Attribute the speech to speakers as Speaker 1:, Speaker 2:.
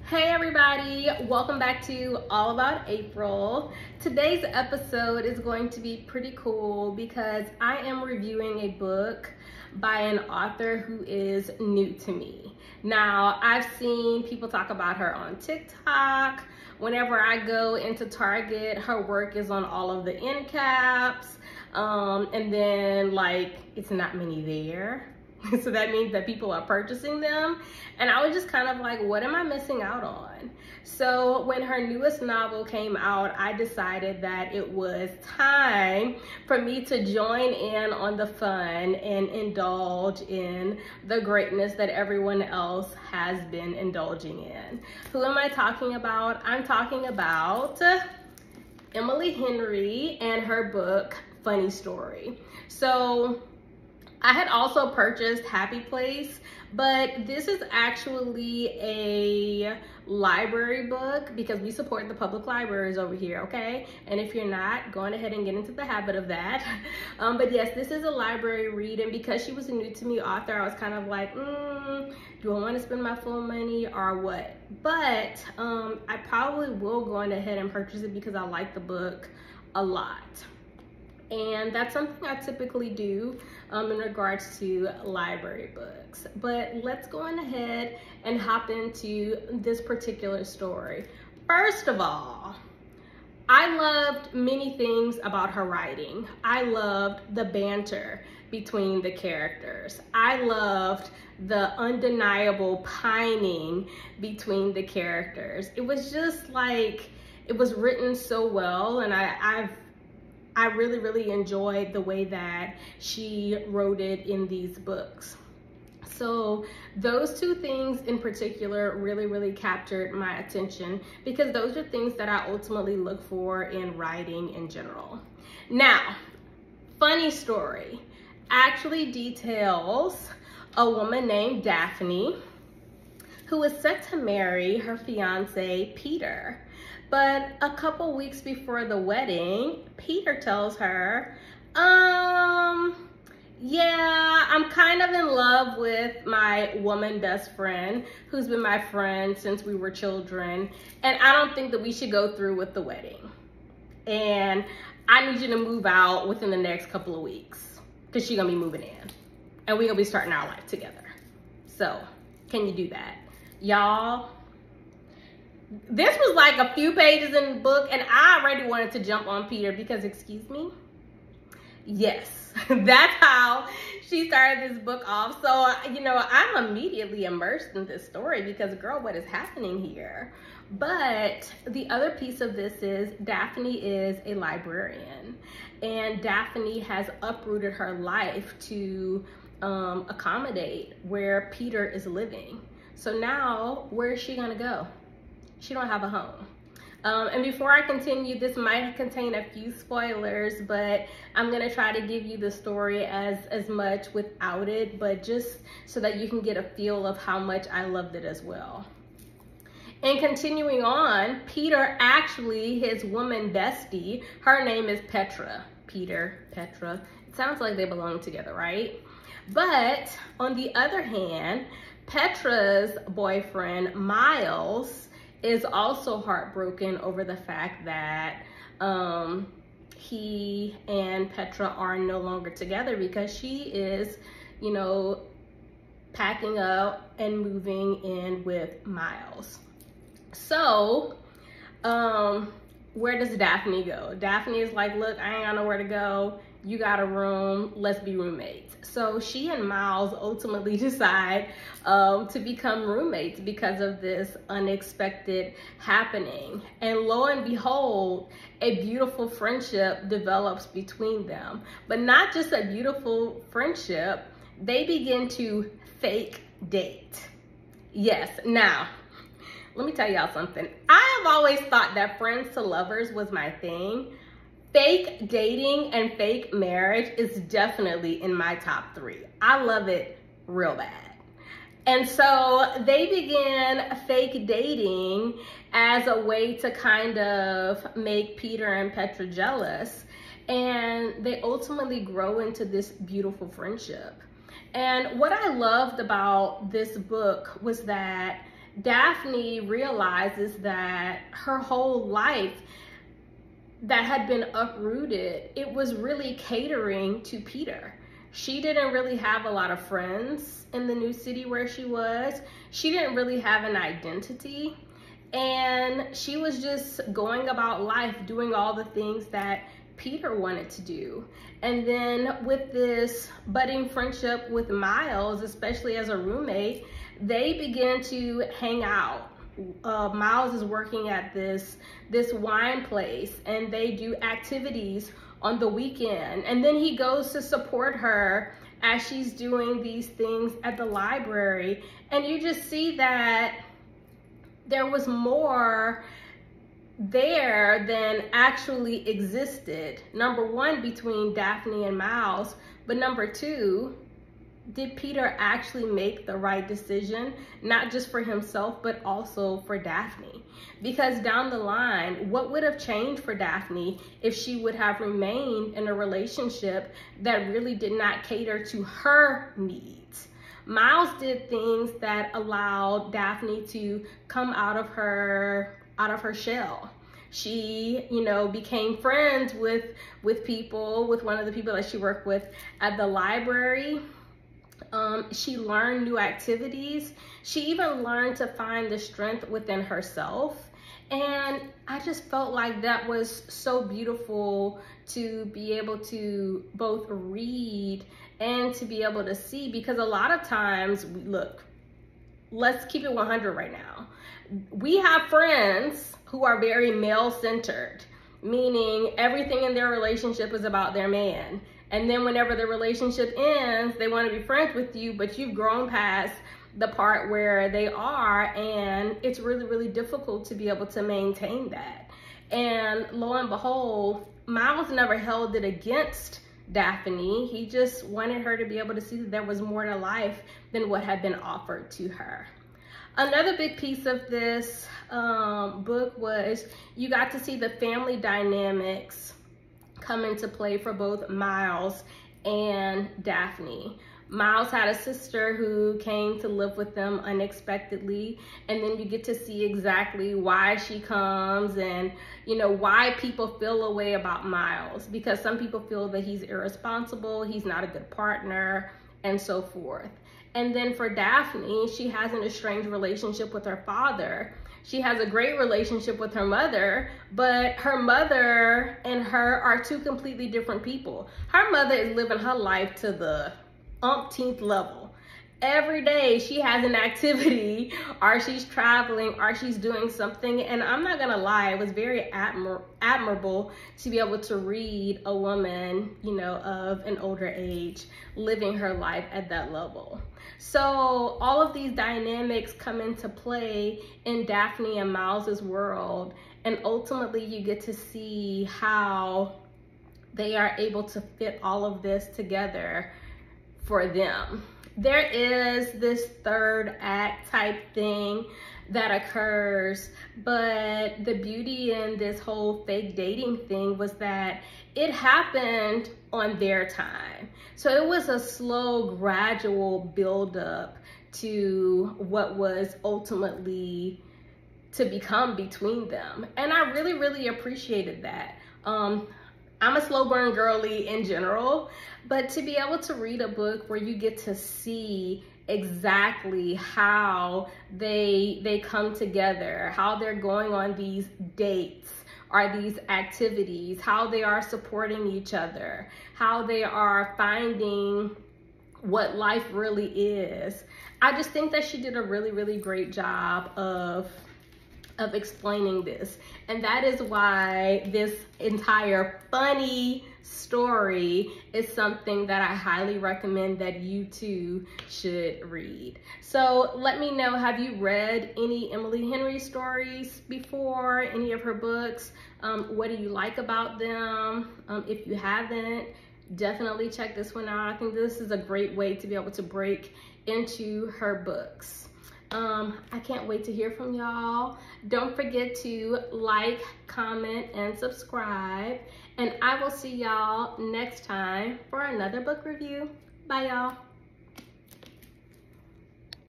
Speaker 1: Hey everybody, welcome back to All About April. Today's episode is going to be pretty cool because I am reviewing a book by an author who is new to me. Now, I've seen people talk about her on TikTok. Whenever I go into Target, her work is on all of the end caps. And then it's not many there. So that means that people are purchasing them. And I was just kind of like, what am I missing out on? So when her newest novel came out, I decided that it was time for me to join in on the fun and indulge in the greatness that everyone else has been indulging in. Who am I talking about? I'm talking about Emily Henry and her book, Funny Story. So I had also purchased Happy Place, but this is actually a library book because we support the public libraries over here, okay? And if you're not, go ahead and get into the habit of that. But yes, this is a library read, and because she was a new to me author, I was kind of like, do I want to spend my full money or what? But I probably will go ahead and purchase it because I like the book a lot. And that's something I typically do in regards to library books. But let's go on ahead and hop into this particular story. First of all, I loved many things about her writing. I loved the banter between the characters. I loved the undeniable pining between the characters. It was just like, it was written so well, and I really enjoyed the way that she wrote it in these books. So those two things in particular really captured my attention because those are things that I ultimately look for in writing in general. Now, Funny Story actually details a woman named Daphne who is set to marry her fiance, Peter. But a couple weeks before the wedding, Peter tells her, yeah, I'm kind of in love with my woman best friend who's been my friend since we were children, and I don't think that we should go through with the wedding. And I need you to move out within the next couple of weeks because she's gonna be moving in and we're gonna be starting our life together. So can you do that? Y'all, this was like a few pages in the book and I already wanted to jump on Peter because, excuse me? Yes, that's how she started this book off. So, I'm immediately immersed in this story because, girl, what is happening here? But the other piece of this is Daphne is a librarian, and Daphne has uprooted her life to accommodate where Peter is living. So now, where is she gonna go? She don't have a home. And before I continue, this might contain a few spoilers, but I'm gonna try to give you the story as much without it, but just so that you can get a feel of how much I loved it as well. And continuing on, Peter actually, his woman bestie, her name is Petra. Peter, Petra, it sounds like they belong together, right? But on the other hand, Petra's boyfriend, Miles, is also heartbroken over the fact that he and Petra are no longer together because she is, packing up and moving in with Miles. So, where does Daphne go? Daphne is like, look, I ain't got nowhere to go. You got a room, let's be roommates. So she and Miles ultimately decide to become roommates because of this unexpected happening. And lo and behold, a beautiful friendship develops between them. But not just a beautiful friendship, they begin to fake date. Yes, now, let me tell y'all something. I have always thought that friends to lovers was my thing. Fake dating and fake marriage is definitely in my top 3. I love it real bad. And so they began fake dating as a way to kind of make Peter and Petra jealous. And they ultimately grow into this beautiful friendship. And what I loved about this book was that Daphne realizes that her whole life that had been uprooted, it was really catering to Peter. She didn't really have a lot of friends in the new city where she was. She didn't really have an identity. And she was just going about life doing all the things that Peter wanted to do. And then with this budding friendship with Miles, especially as a roommate, they begin to hang out. Miles is working at this wine place, and they do activities on the weekend. And then he goes to support her as she's doing these things at the library. And you just see that there was more there than actually existed. Number one, between Daphne and Miles, but number two, did Peter actually make the right decision, not just for himself, but also for Daphne? Because down the line, what would have changed for Daphne if she would have remained in a relationship that really did not cater to her needs? Miles did things that allowed Daphne to come out of her shell. She, became friends with one of the people that she worked with at the library. She learned new activities. She even learned to find the strength within herself. And I just felt like that was so beautiful to be able to both read and to be able to see, because a lot of times, look, let's keep it 100 right now. We have friends who are very male-centered, meaning everything in their relationship is about their man. And then whenever the relationship ends, they want to be friends with you, but you've grown past the part where they are, and it's really, really difficult to be able to maintain that. And lo and behold, Miles never held it against Daphne. He just wanted her to be able to see that there was more to life than what had been offered to her. Another big piece of this book was you got to see the family dynamics come into play for both Miles and Daphne. Miles had a sister who came to live with them unexpectedly, and then you get to see exactly why she comes and why people feel a way about Miles, because some people feel that he's irresponsible, he's not a good partner, and so forth. And then for Daphne, she has an estranged relationship with her father. She has a great relationship with her mother, but her mother and her are two completely different people. Her mother is living her life to the umpteenth level. Every day she has an activity, or she's traveling, or she's doing something. And I'm not gonna lie, it was very admirable to be able to read a woman, of an older age living her life at that level. So all of these dynamics come into play in Daphne and Miles's world, and ultimately you get to see how they are able to fit all of this together for them. There is this third act type thing that occurs, but the beauty in this whole fake dating thing was that it happened on their time. So it was a slow, gradual buildup to what was ultimately to become between them. And I really, really appreciated that. I'm a slow burn girly in general, but to be able to read a book where you get to see exactly how they come together, how they're going on these dates or these activities, how they are supporting each other, how they are finding what life really is. I just think that she did a really, really great job of explaining this. And that is why this entire funny story is something that I highly recommend that you too should read. So let me know, have you read any Emily Henry stories before, any of her books? What do you like about them? If you haven't, definitely check this one out. I think this is a great way to be able to break into her books. I can't wait to hear from y'all. Don't forget to like, comment, and subscribe. And I will see y'all next time for another book review. Bye, y'all.